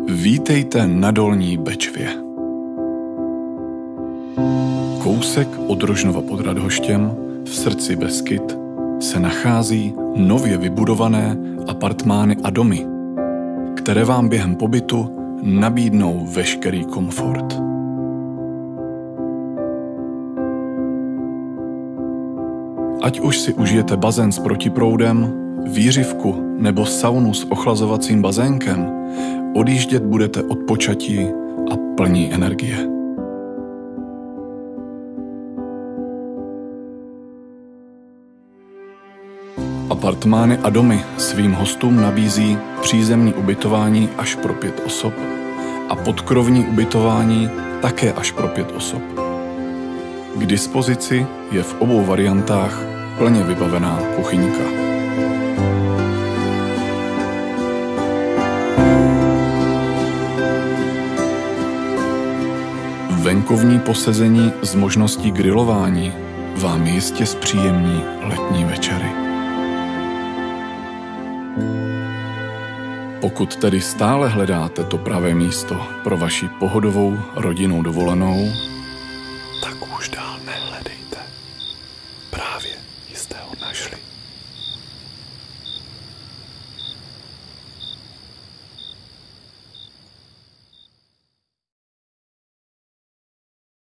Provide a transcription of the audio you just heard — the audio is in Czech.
Vítejte na Dolní Bečvě. Kousek od Rožnova pod Radhoštěm v srdci Beskyd se nachází nově vybudované apartmány a domy, které vám během pobytu nabídnou veškerý komfort. Ať už si užijete bazén s protiproudem, výřivku nebo saunu s ochlazovacím bazénkem, odjíždět budete odpočatí a plní energie. Apartmány a domy svým hostům nabízí přízemní ubytování až pro 5 osob a podkrovní ubytování také až pro 5 osob. K dispozici je v obou variantách plně vybavená kuchyňka. Venkovní posezení s možností grilování vám jistě zpříjemní letní večery. Pokud tedy stále hledáte to pravé místo pro vaši pohodovou rodinnou dovolenou, tak už